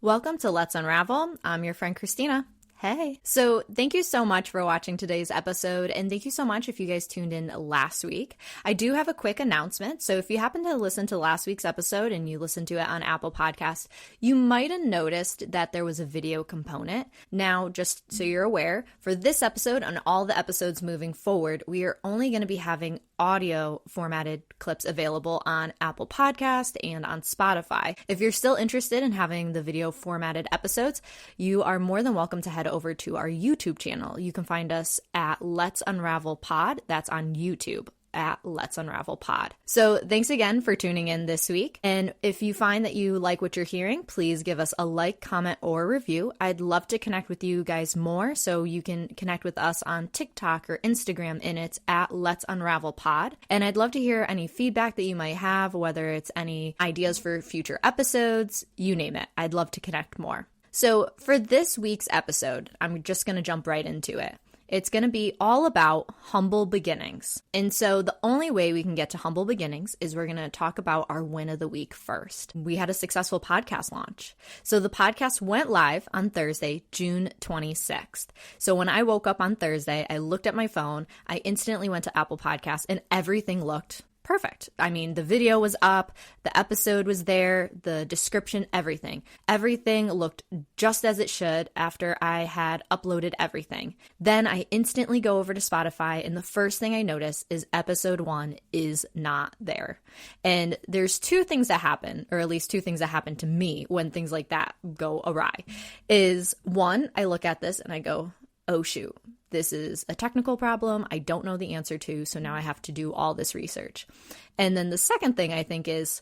Welcome to Let's Unravel. I'm your friend Christina. Hey. So thank you so much for watching today's episode, and thank you so much if you guys tuned in last week. I do have a quick announcement. So if you happen to listen to last week's episode and you listened to it on Apple Podcasts, you might have noticed that there was a video component. Now, just so you're aware, for this episode and all the episodes moving forward, we are only going to be having audio formatted clips available on Apple Podcast and on Spotify. If you're still interested in having the video formatted episodes, you are more than welcome to head over to our YouTube channel. You can find us at Let's Unravel Pod. That's on YouTube at Let's Unravel Pod. So thanks again for tuning in this week. And if you find that you like what you're hearing, please give us a like, comment, or review. I'd love to connect with you guys more, so you can connect with us on TikTok or Instagram, and it's at Let's Unravel Pod. And I'd love to hear any feedback that you might have, whether it's any ideas for future episodes, you name it. I'd love to connect more. So for this week's episode, I'm just going to jump right into it. It's going to be all about humble beginnings. And so the only way we can get to humble beginnings is we're going to talk about our win of the week first. We had a successful podcast launch. So the podcast went live on Thursday, June 26th. So when I woke up on Thursday, I looked at my phone, I instantly went to Apple Podcasts, and everything looked perfect. I mean, the video was up, the episode was there, the description, everything. Everything looked just as it should after I had uploaded everything. Then I instantly go over to Spotify, and the first thing I notice is episode 1 is not there. And there's two things that happen, or at least two things that happen to me when things like that go awry. Is one, I look at this and I go, oh shoot, this is a technical problem I don't know the answer to, so now I have to do all this research. And then the second thing I think is,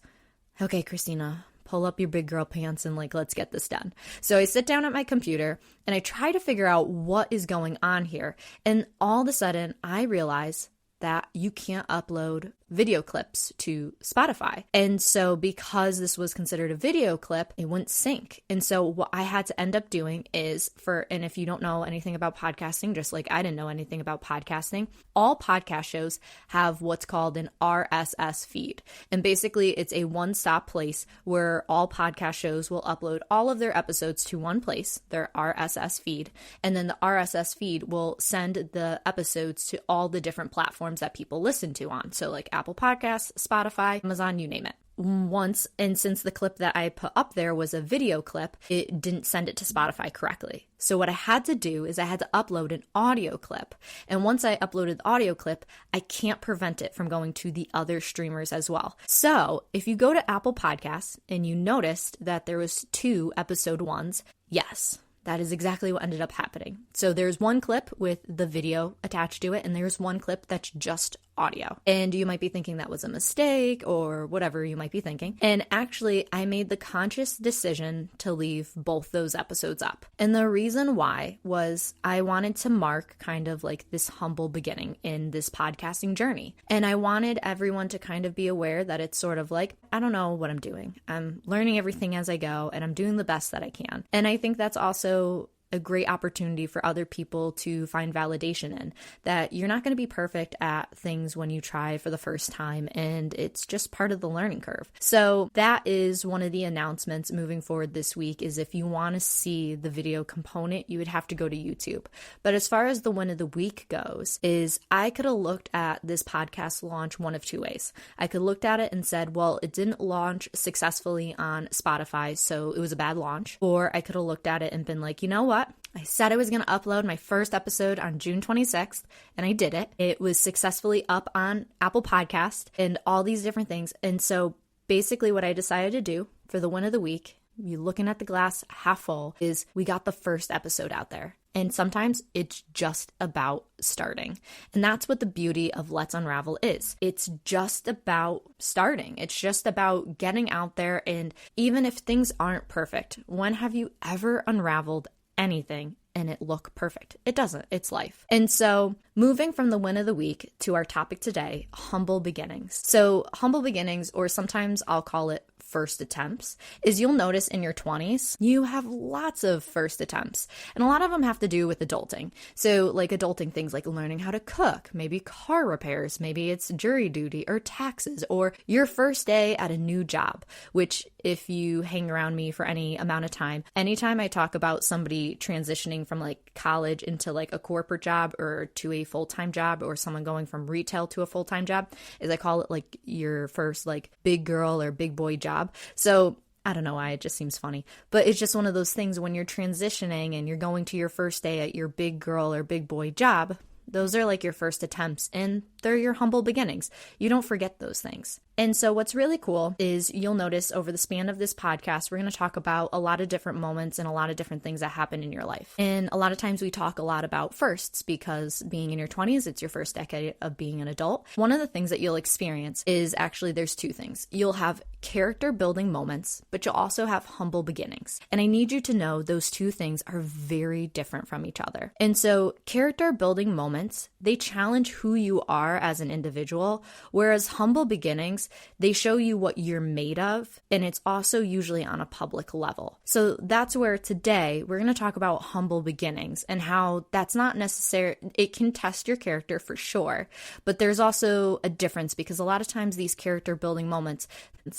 okay, Christina, pull up your big girl pants and let's get this done. So I sit down at my computer and I try to figure out what is going on here. And all of a sudden I realize that you can't upload video clips to Spotify. And so because this was considered a video clip, it wouldn't sync. And so what I had to end up doing is and if you don't know anything about podcasting, just like I didn't know anything about podcasting, all podcast shows have what's called an RSS feed. And basically it's a one-stop place where all podcast shows will upload all of their episodes to one place, their RSS feed. And then the RSS feed will send the episodes to all the different platforms that people listen to on. So like Apple Podcasts, Spotify, Amazon, you name it. Once, and since the clip that I put up there was a video clip, it didn't send it to Spotify correctly. So what I had to do is I had to upload an audio clip. And once I uploaded the audio clip, I can't prevent it from going to the other streamers as well. So if you go to Apple Podcasts and you noticed that there was 2 episode 1s, yes, that is exactly what ended up happening. So there's one clip with the video attached to it, and there's one clip that's just audio. And you might be thinking that was a mistake or whatever you might be thinking. And actually, I made the conscious decision to leave both those episodes up. And the reason why was I wanted to mark kind of like this humble beginning in this podcasting journey. And I wanted everyone to kind of be aware that it's sort of like, I don't know what I'm doing. I'm learning everything as I go, and I'm doing the best that I can. And I think that's also a great opportunity for other people to find validation in, that you're not going to be perfect at things when you try for the first time, and it's just part of the learning curve. So that is one of the announcements moving forward this week, is if you want to see the video component, you would have to go to YouTube. But as far as the win of the week goes, is I could have looked at this podcast launch one of two ways. I could have looked at it and said, well, it didn't launch successfully on Spotify, so it was a bad launch. Or I could have looked at it and been like, you know what? I said I was going to upload my first episode on June 26th, and I did it. It was successfully up on Apple Podcast and all these different things. And so basically what I decided to do for the win of the week, you looking at the glass half full, is we got the first episode out there. And sometimes it's just about starting. And that's what the beauty of Let's Unravel is. It's just about starting. It's just about getting out there. And even if things aren't perfect, when have you ever unraveled anything and it look perfect? It doesn't. It's life. And so moving from the win of the week to our topic today, humble beginnings. So humble beginnings, or sometimes I'll call it first attempts is you'll notice in your 20s, you have lots of first attempts. And a lot of them have to do with adulting. So like adulting things like learning how to cook, maybe car repairs, maybe it's jury duty or taxes, or your first day at a new job, which if you hang around me for any amount of time, anytime I talk about somebody transitioning from like college into like a corporate job or to a full-time job, or someone going from retail to a full-time job, is I call it like your first like big girl or big boy job. So I don't know why, it just seems funny, but it's just one of those things when you're transitioning and you're going to your first day at your big girl or big boy job. Those are like your first attempts and they're your humble beginnings. You don't forget those things. And so what's really cool is you'll notice over the span of this podcast, we're going to talk about a lot of different moments and a lot of different things that happen in your life. And a lot of times we talk a lot about firsts because being in your 20s, it's your first decade of being an adult. One of the things that you'll experience is actually there's two things. You'll have character building moments, but you'll also have humble beginnings. And I need you to know those two things are very different from each other. And so character building moments, they challenge who you are as an individual, whereas humble beginnings, they show you what you're made of, and it's also usually on a public level. So that's where today we're going to talk about humble beginnings and how that's not necessary. It can test your character for sure, but there's also a difference because a lot of times these character building moments,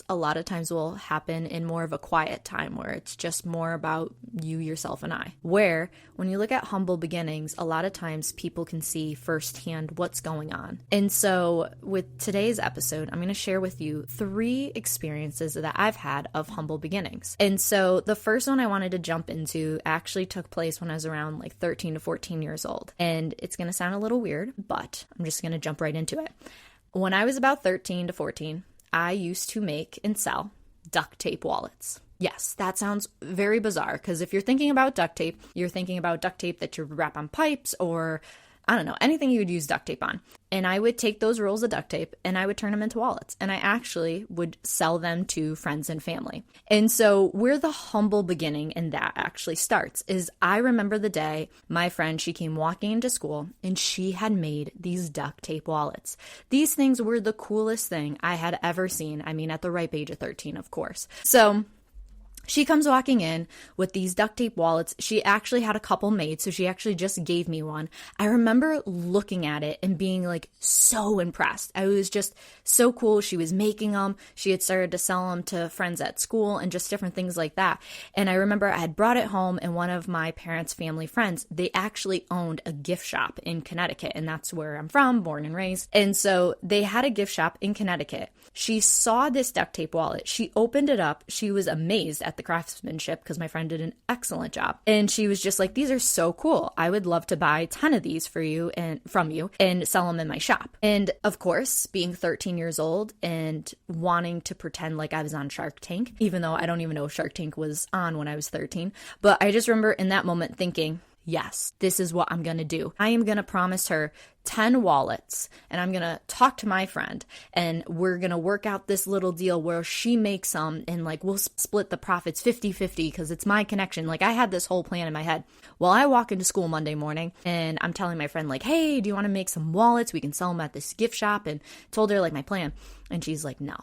a lot of times will happen in more of a quiet time where it's just more about you, yourself, and I. Where when you look at humble beginnings, a lot of times people can see firsthand what's going on. And so with today's episode, I'm going to share with you 3 experiences that I've had of humble beginnings. And so the first one I wanted to jump into actually took place when I was around like 13 to 14 years old. And it's going to sound a little weird, but I'm just going to jump right into it. When I was about 13 to 14, I used to make and sell duct tape wallets. Yes, that sounds very bizarre because if you're thinking about duct tape, you're thinking about duct tape that you wrap on pipes or I don't know, anything you would use duct tape on. And I would take those rolls of duct tape and I would turn them into wallets. And I actually would sell them to friends and family. And so where the humble beginning in that actually starts is I remember the day my friend, she came walking into school and she had made these duct tape wallets. These things were the coolest thing I had ever seen. I mean, at the ripe age of 13, of course. So she comes walking in with these duct tape wallets. She actually had a couple made, so she actually just gave me one. I remember looking at it and being like so impressed. I was just so cool. She was making them. She had started to sell them to friends at school and just different things like that. And I remember I had brought it home and one of my parents' family friends, they actually owned a gift shop in Connecticut. And that's where I'm from, born and raised. And so they had a gift shop in Connecticut. She saw this duct tape wallet. She opened it up. She was amazed at the craftsmanship because my friend did an excellent job. And she was just like, these are so cool. I would love to buy 10 of these for you and from you and sell them in my shop. And of course, being 13 years old and wanting to pretend like I was on Shark Tank, even though I don't even know if Shark Tank was on when I was 13. But I just remember in that moment thinking, yes, this is what I'm going to do. I am going to promise her 10 wallets and I'm going to talk to my friend and we're going to work out this little deal where she makes some and like we'll split the profits 50-50 because it's my connection. Like I had this whole plan in my head. Well, I walk into school Monday morning and I'm telling my friend like, hey, do you want to make some wallets? We can sell them at this gift shop, and told her like my plan. And she's like, no,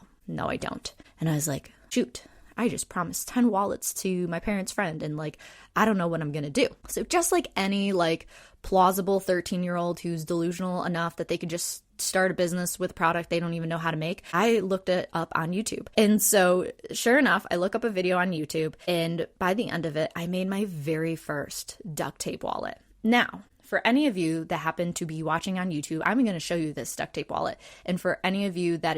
I don't. And I was like, shoot. I just promised 10 wallets to my parents' friend and like, I don't know what I'm going to do. So just like any like plausible 13-year-old who's delusional enough that they could just start a business with a product they don't even know how to make, I looked it up on YouTube. And so sure enough, I look up a video on YouTube and by the end of it, I made my very first duct tape wallet. Now, for any of you that happen to be watching on YouTube, I'm going to show you this duct tape wallet. And for any of you that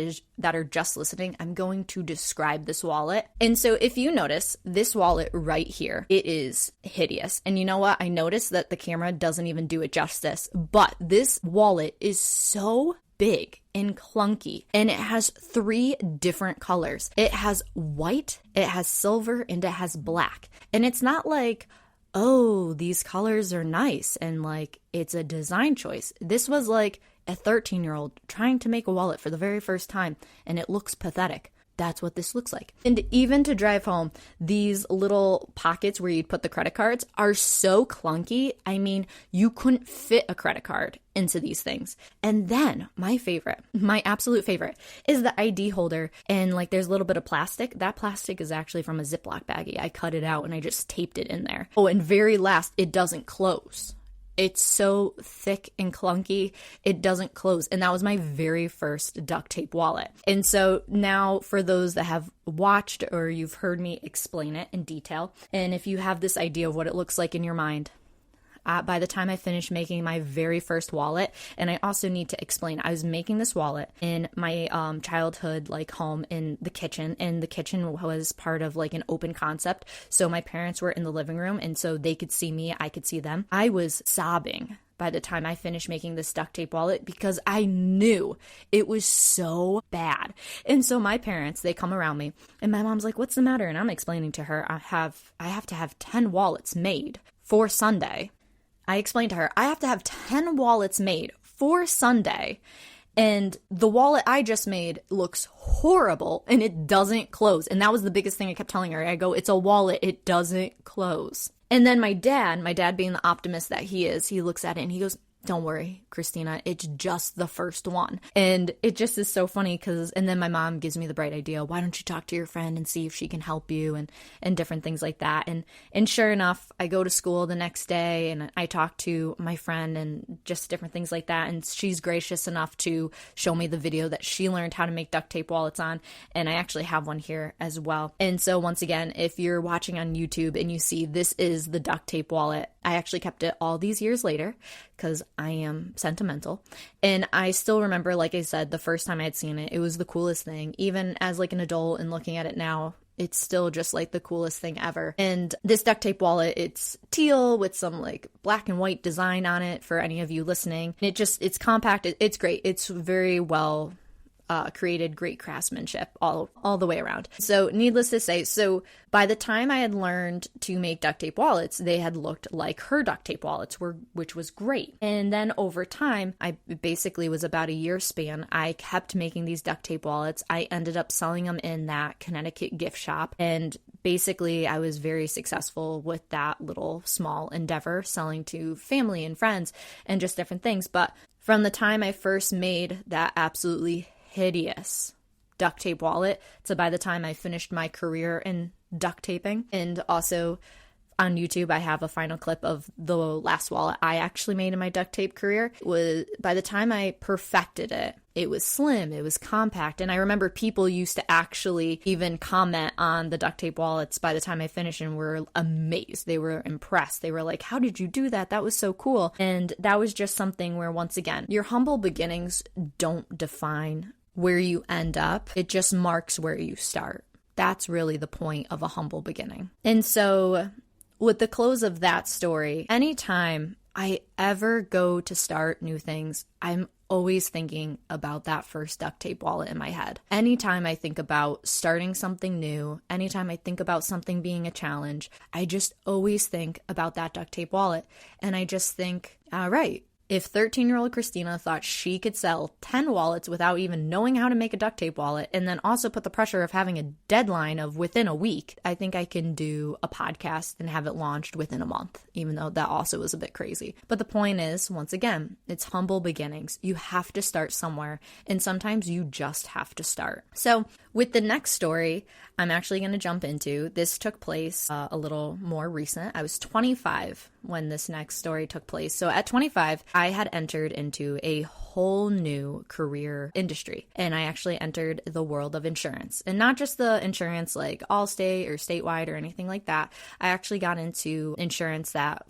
are just listening, I'm going to describe this wallet. And so if you notice this wallet right here, it is hideous. And you know what? I noticed that the camera doesn't even do it justice, but this wallet is so big and clunky, and it has 3 different colors. It has white, it has silver, and it has black. And it's not like, oh, these colors are nice and like it's a design choice. This was like a 13-year-old trying to make a wallet for the very first time and it looks pathetic. that's what this looks like. And even to drive home, these little pockets where you'd put the credit cards are so clunky. I mean, you couldn't fit a credit card into these things. And then my favorite, my absolute favorite, is the ID holder. And like there's a little bit of plastic. That plastic is actually from a Ziploc baggie. I cut it out and I just taped it in there. Oh, and very last, it doesn't close. It's so thick and clunky, it doesn't close. And that was my very first duct tape wallet. And so now for those that have watched or you've heard me explain it in detail, and if you have this idea of what it looks like in your mind, by the time I finished making my very first wallet, and I also need to explain, I was making this wallet in my childhood like home in the kitchen, and the kitchen was part of like an open concept. So my parents were in the living room, and so they could see me, I could see them. I was sobbing by the time I finished making this duct tape wallet because I knew it was so bad. And so my parents, they come around me and my mom's like, what's the matter? And I'm explaining to her, I have to have 10 wallets made for Sunday. I explained to her, I have to have 10 wallets made for Sunday, and the wallet I just made looks horrible and it doesn't close. And that was the biggest thing I kept telling her. I go, it's a wallet, it doesn't close. And then my dad being the optimist that he is, he looks at it and he goes, don't worry, Christina, it's just the first one. And it just is so funny because, and then my mom gives me the bright idea, why don't you talk to your friend and see if she can help you and different things like that. And sure enough, I go to school the next day and I talk to my friend and just different things like that. And she's gracious enough to show me the video that she learned how to make duct tape wallets on. And I actually have one here as well. And so once again, if you're watching on YouTube and you see this is the duct tape wallet, I actually kept it all these years later because I am sentimental. And I still remember, like I said, the first time I had seen it, it was the coolest thing. Even as like an adult and looking at it now, it's still just like the coolest thing ever. And this duct tape wallet, it's teal with some like black and white design on it for any of you listening. It's compact. It's great. It's very well created, great craftsmanship all the way around. So needless to say, so by the time I had learned to make duct tape wallets, they had looked like her duct tape wallets which was great. And then over time, I basically was about a year span, I kept making these duct tape wallets. I ended up selling them in that Connecticut gift shop. And basically, I was very successful with that little small endeavor, selling to family and friends and just different things. But from the time I first made that absolutely hideous duct tape wallet to by the time I finished my career in duct taping, and also on YouTube, I have a final clip of the last wallet I actually made in my duct tape career. By the time I perfected it, it was slim, it was compact, and I remember people used to actually even comment on the duct tape wallets by the time I finished and were amazed. They were impressed. They were like, how did you do that? That was so cool. And that was just something where, once again, your humble beginnings don't define where you end up. It just marks where you start. That's really the point of a humble beginning. And so with the close of that story, anytime I ever go to start new things, I'm always thinking about that first duct tape wallet in my head. Anytime I think about starting something new, anytime I think about something being a challenge, I just always think about that duct tape wallet. And I just think, all right, if 13-year-old Christina thought she could sell 10 wallets without even knowing how to make a duct tape wallet, and then also put the pressure of having a deadline of within a week, I think I can do a podcast and have it launched within a month, even though that also was a bit crazy. But the point is, once again, it's humble beginnings. You have to start somewhere, and sometimes you just have to start. So with the next story, I'm actually going to jump into. This took place a little more recent. I was 25 when this next story took place. So at 25, I had entered into a whole new career industry, and I actually entered the world of insurance, and not just the insurance like Allstate or statewide or anything like that. I actually got into insurance that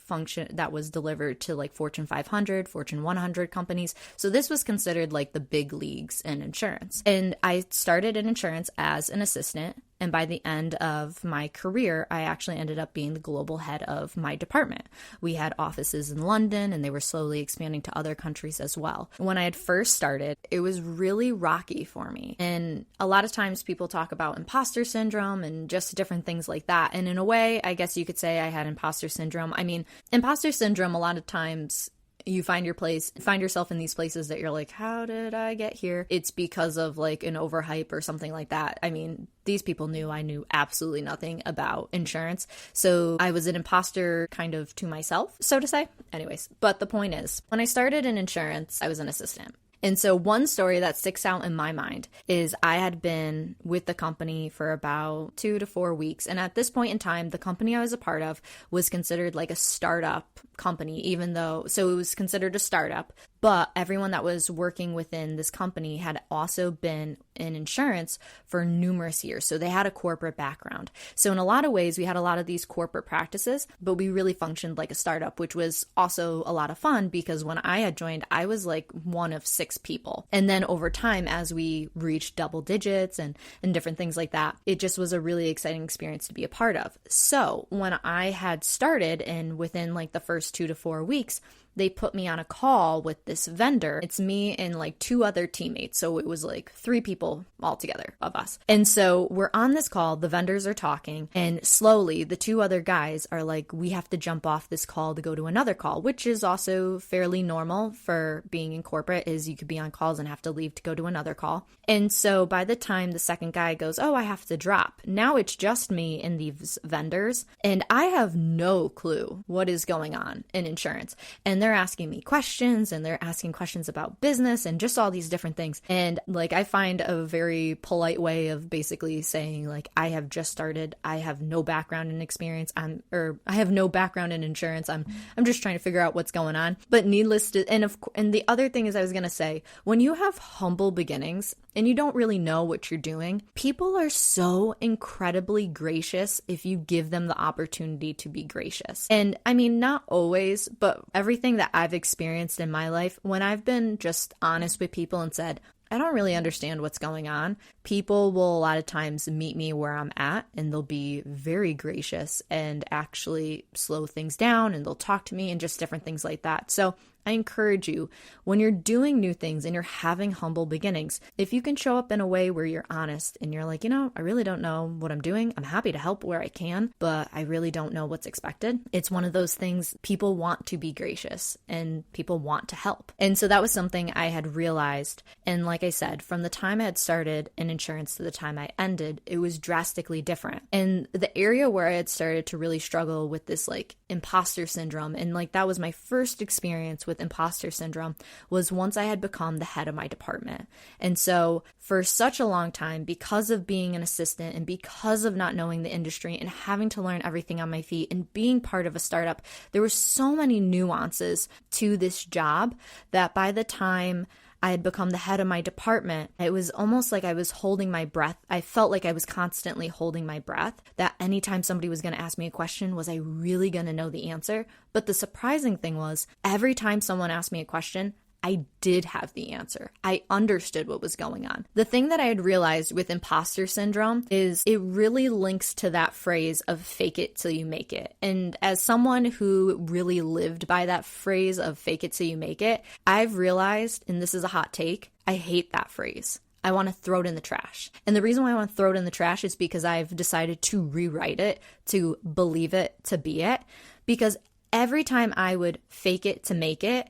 was delivered to like Fortune 500, Fortune 100 companies. So this was considered like the big leagues in insurance. And I started in insurance as an assistant. And by the end of my career, I actually ended up being the global head of my department. We had offices in London, and they were slowly expanding to other countries as well. When I had first started, it was really rocky for me. And a lot of times people talk about imposter syndrome and just different things like that. And in a way, I guess you could say I had imposter syndrome. I mean, imposter syndrome, a lot of times you find yourself in these places that you're like, how did I get here? It's because of like an overhype or something like that. I mean, these people knew I knew absolutely nothing about insurance. So I was an imposter kind of to myself, so to say. Anyways, but the point is, when I started in insurance, I was an assistant. And so one story that sticks out in my mind is I had been with the company for about 2 to 4 weeks. And at this point in time, the company I was a part of was considered like a startup company, even though, so it was considered a startup, but everyone that was working within this company had also been in insurance for numerous years. So they had a corporate background. So in a lot of ways, we had a lot of these corporate practices, but we really functioned like a startup, which was also a lot of fun because when I had joined, I was like one of 6 people. And then over time, as we reached double digits and different things like that, it just was a really exciting experience to be a part of. So when I had started and within like the first 2 to 4 weeks, they put me on a call with this vendor. It's me and like 2 other teammates. So it was like 3 people altogether of us. And so we're on this call, the vendors are talking, and slowly the 2 other guys are like, we have to jump off this call to go to another call, which is also fairly normal for being in corporate, is you could be on calls and have to leave to go to another call. And so by the time the second guy goes, oh, I have to drop, now it's just me and these vendors, and I have no clue what is going on in insurance. And they're asking me questions and they're asking questions about business and just all these different things. And like, I find a very polite way of basically saying like, I have just started. I have no background in experience. I have no background in insurance. I'm just trying to figure out what's going on. But needless to, and the other thing is I was going to say, when you have humble beginnings and you don't really know what you're doing, people are so incredibly gracious if you give them the opportunity to be gracious. And I mean, not always, but everything that I've experienced in my life, when I've been just honest with people and said, I don't really understand what's going on, people will a lot of times meet me where I'm at and they'll be very gracious and actually slow things down and they'll talk to me and just different things like that. So I encourage you, when you're doing new things and you're having humble beginnings, if you can show up in a way where you're honest and you're like, I really don't know what I'm doing. I'm happy to help where I can, but I really don't know what's expected. It's one of those things, people want to be gracious and people want to help. And so that was something I had realized. And like I said, from the time I had started in insurance to the time I ended, it was drastically different. And the area where I had started to really struggle with this like imposter syndrome, and like that was my first experience with imposter syndrome, was once I had become the head of my department. And so for such a long time, because of being an assistant and because of not knowing the industry and having to learn everything on my feet and being part of a startup, there were so many nuances to this job that by the time I had become the head of my department, it was almost like I was holding my breath. I felt like I was constantly holding my breath, that anytime somebody was going to ask me a question, was I really going to know the answer? But the surprising thing was, every time someone asked me a question, I did have the answer. I understood what was going on. The thing that I had realized with imposter syndrome is it really links to that phrase of fake it till you make it. And as someone who really lived by that phrase of fake it till you make it, I've realized, and this is a hot take, I hate that phrase. I want to throw it in the trash. And the reason why I want to throw it in the trash is because I've decided to rewrite it, to believe it, to be it. Because every time I would fake it to make it,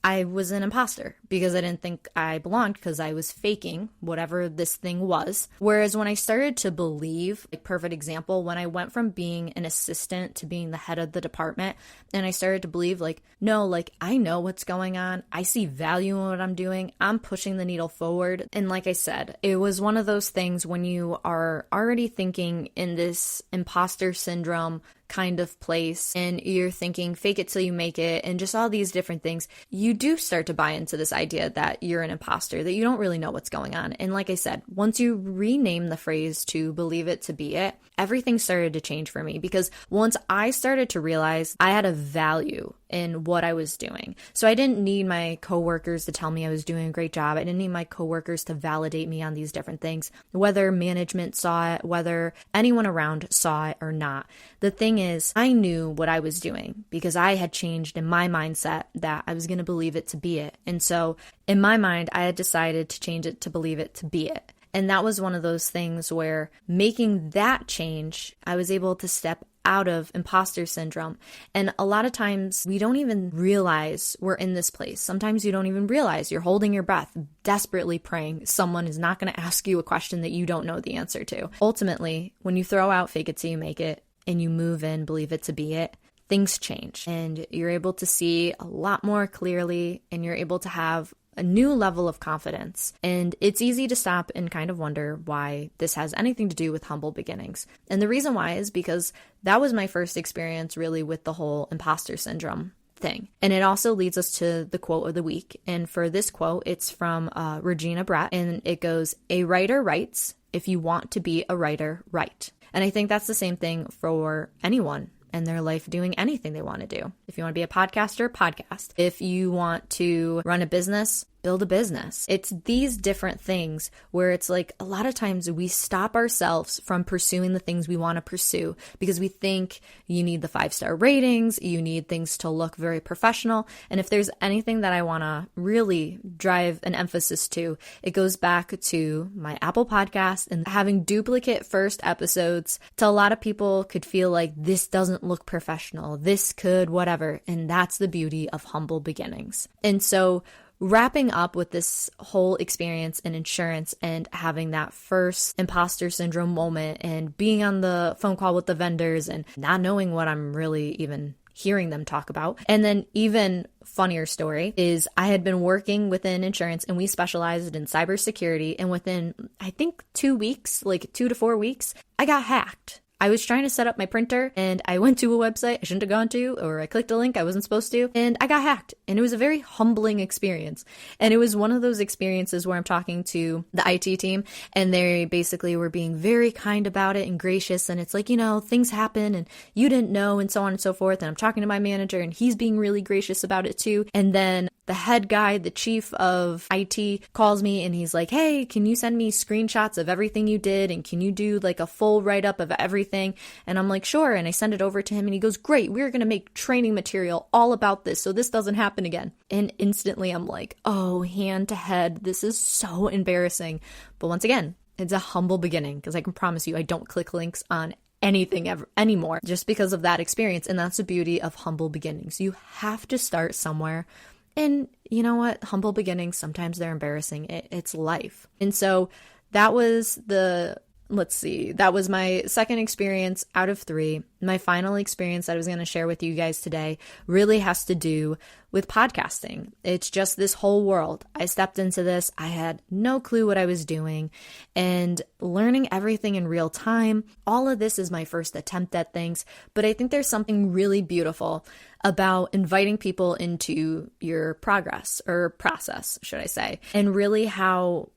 I was an imposter because I didn't think I belonged because I was faking whatever this thing was. Whereas when I started to believe, like perfect example, when I went from being an assistant to being the head of the department, and I started to believe like, no, like I know what's going on. I see value in what I'm doing. I'm pushing the needle forward. And like I said, it was one of those things when you are already thinking in this imposter syndrome kind of place and you're thinking fake it till you make it and just all these different things, you do start to buy into this idea that you're an imposter, that you don't really know what's going on. And like I said, once you rename the phrase to believe it to be it, everything started to change for me, because once I started to realize I had a value in what I was doing. So I didn't need my coworkers to tell me I was doing a great job. I didn't need my coworkers to validate me on these different things, whether management saw it, whether anyone around saw it or not. The thing is, I knew what I was doing because I had changed in my mindset that I was going to believe it to be it. And so in my mind, I had decided to change it to believe it to be it. And that was one of those things where making that change, I was able to step out of imposter syndrome. And a lot of times we don't even realize we're in this place. Sometimes you don't even realize you're holding your breath, desperately praying someone is not going to ask you a question that you don't know the answer to. Ultimately, when you throw out fake it till you make it and you move in, believe it to be it, things change and you're able to see a lot more clearly and you're able to have a new level of confidence. And it's easy to stop and kind of wonder why this has anything to do with humble beginnings. And the reason why is because that was my first experience really with the whole imposter syndrome thing. And it also leads us to the quote of the week. And for this quote, it's from Regina Brett, and it goes, "A writer writes, if you want to be a writer, write." And I think that's the same thing for anyone in their life doing anything they want to do. If you want to be a podcaster, podcast. If you want to run a business, build a business. It's these different things where it's like a lot of times we stop ourselves from pursuing the things we want to pursue because we think you need the 5-star ratings, you need things to look very professional. And if there's anything that I want to really drive an emphasis to, it goes back to my Apple podcast and having duplicate first episodes. To a lot of people could feel like this doesn't look professional, this could whatever. And that's the beauty of humble beginnings. And so wrapping up with this whole experience in insurance and having that first imposter syndrome moment and being on the phone call with the vendors and not knowing what I'm really even hearing them talk about. And then even funnier story is I had been working within insurance and we specialized in cybersecurity. And within, I think 2 weeks, like 2 to 4 weeks, I got hacked. I was trying to set up my printer and I went to a website I shouldn't have gone to, or I clicked a link I wasn't supposed to, and I got hacked. And it was a very humbling experience. And it was one of those experiences where I'm talking to the IT team and they basically were being very kind about it and gracious. And it's like, things happen and you didn't know and so on and so forth. And I'm talking to my manager and he's being really gracious about it too. And then the head guy, the chief of IT, calls me and he's like, "Hey, can you send me screenshots of everything you did? And can you do like a full write-up of everything?" And I'm like, "Sure." And I send it over to him and he goes, "Great, we're going to make training material all about this so this doesn't happen again." And instantly I'm like, oh, hand to head, this is so embarrassing. But once again, it's a humble beginning because I can promise you I don't click links on anything ever anymore just because of that experience. And that's the beauty of humble beginnings. You have to start somewhere. And you know what? Humble beginnings, sometimes they're embarrassing. It's life. And so that was that was my second experience out of 3. My final experience that I was going to share with you guys today really has to do with podcasting. It's just this whole world. I stepped into this. I had no clue what I was doing and learning everything in real time. All of this is my first attempt at things, but I think there's something really beautiful about inviting people into your progress or process, should I say, and really how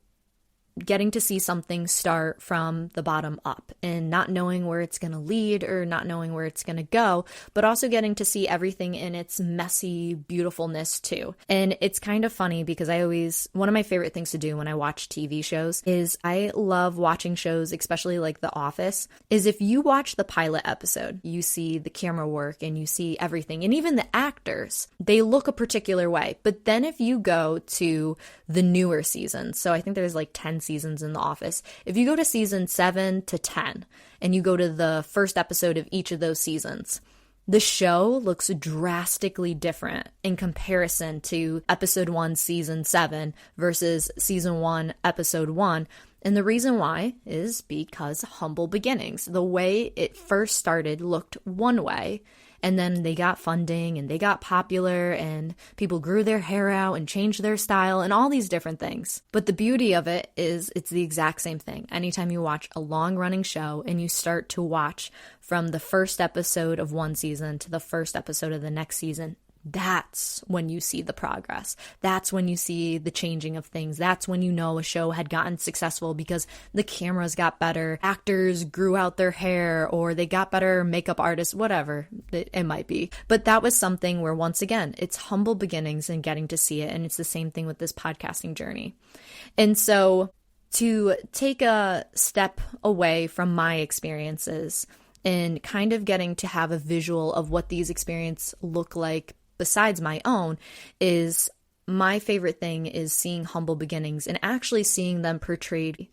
getting to see something start from the bottom up and not knowing where it's going to lead or not knowing where it's going to go, but also getting to see everything in its messy beautifulness too. And it's kind of funny because one of my favorite things to do when I watch TV shows is I love watching shows, especially like The Office, is if you watch the pilot episode, you see the camera work and you see everything. And even the actors, they look a particular way. But then if you go to the newer seasons, so I think there's like 10 seasons in The Office. If you go to season 7 to 10 and you go to the first episode of each of those seasons, the show looks drastically different in comparison to episode 1, season 7 versus season 1, episode 1. And the reason why is because humble beginnings. The way it first started looked one way, and then they got funding and they got popular and people grew their hair out and changed their style and all these different things. But the beauty of it is it's the exact same thing. Anytime you watch a long running show and you start to watch from the first episode of one season to the first episode of the next season, that's when you see the progress. That's when you see the changing of things. That's when you know a show had gotten successful because the cameras got better, actors grew out their hair, or they got better makeup artists, whatever it might be. But that was something where, once again, it's humble beginnings and getting to see it. And it's the same thing with this podcasting journey. And so to take a step away from my experiences and kind of getting to have a visual of what these experiences look like besides my own, is my favorite thing is seeing humble beginnings and actually seeing them portrayed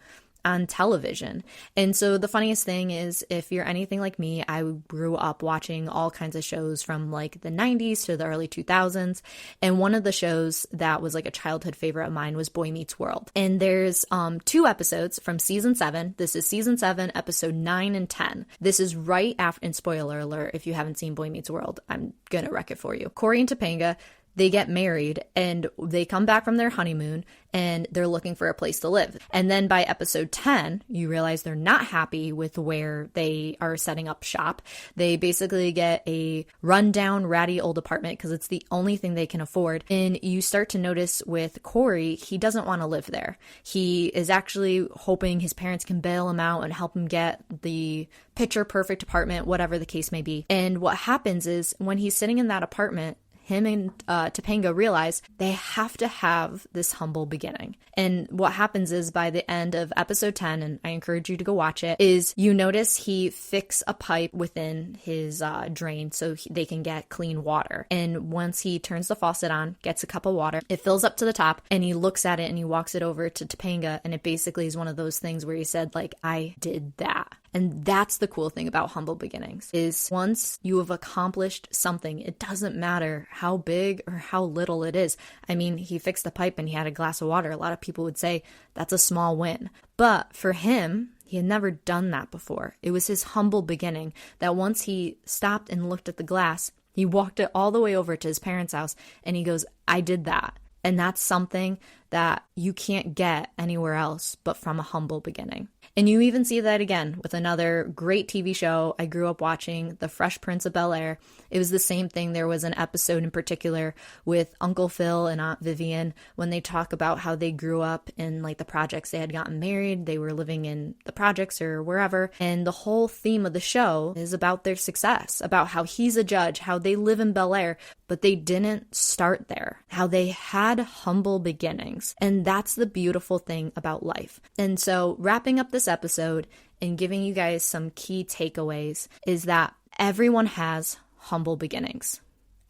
on television. And so the funniest thing is, if you're anything like me, I grew up watching all kinds of shows from like the 90s to the early 2000s. And one of the shows that was like a childhood favorite of mine was Boy Meets World. And there's 2 episodes from season 7. This is season 7, episode 9 and 10. This is right after, and spoiler alert, if you haven't seen Boy Meets World, I'm gonna wreck it for you. Corey and Topanga, they get married and they come back from their honeymoon and they're looking for a place to live. And then by episode 10, you realize they're not happy with where they are setting up shop. They basically get a rundown, ratty old apartment because it's the only thing they can afford. And you start to notice with Corey, he doesn't want to live there. He is actually hoping his parents can bail him out and help him get the picture perfect apartment, whatever the case may be. And what happens is when he's sitting in that apartment, him and Topanga realize they have to have this humble beginning. And what happens is by the end of episode 10, and I encourage you to go watch it, is you notice he fixed a pipe within his drain so they can get clean water. And once he turns the faucet on, gets a cup of water, it fills up to the top, and he looks at it and he walks it over to Topanga. And it basically is one of those things where he said, like, I did that. And that's the cool thing about humble beginnings, is once you have accomplished something, it doesn't matter how big or how little it is. I mean, he fixed the pipe and he had a glass of water. A lot of people would say that's a small win. But for him, he had never done that before. It was his humble beginning that once he stopped and looked at the glass, he walked it all the way over to his parents' house and he goes, I did that. And that's something that you can't get anywhere else but from a humble beginning. And you even see that again with another great TV show I grew up watching, The Fresh Prince of Bel-Air. It was the same thing. There was an episode in particular with Uncle Phil and Aunt Vivian when they talk about how they grew up in like the projects. They had gotten married, they were living in the projects or wherever. And the whole theme of the show is about their success, about how he's a judge, how they live in Bel-Air, but they didn't start there, how they had humble beginnings. And that's the beautiful thing about life. And so wrapping up this episode and giving you guys some key takeaways is that everyone has humble beginnings.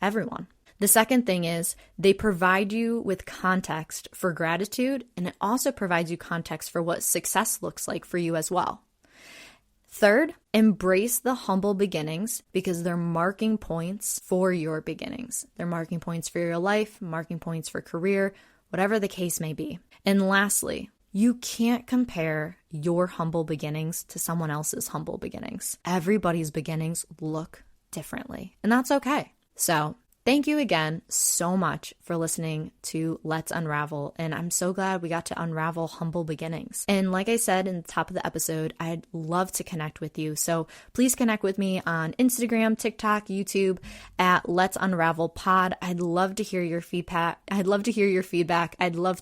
Everyone. The second thing is they provide you with context for gratitude, and it also provides you context for what success looks like for you as well. Third, embrace the humble beginnings because they're marking points for your beginnings. They're marking points for your life, marking points for career, whatever the case may be. And lastly, you can't compare your humble beginnings to someone else's humble beginnings. Everybody's beginnings look differently, and that's okay. So thank you again so much for listening to Let's Unravel, and I'm so glad we got to unravel humble beginnings. And like I said in the top of the episode, I'd love to connect with you. So please connect with me on Instagram, TikTok, YouTube at Let's Unravel Pod. I'd love to hear your feedback. I'd love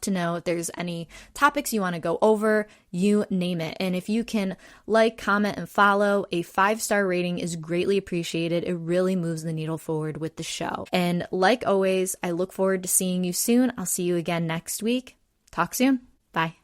to know if there's any topics you want to go over, you name it. And if you can like, comment, and follow, a 5-star rating is greatly appreciated. It really moves the needle forward with the show. And like always, I look forward to seeing you soon. I'll see you again next week. Talk soon. Bye.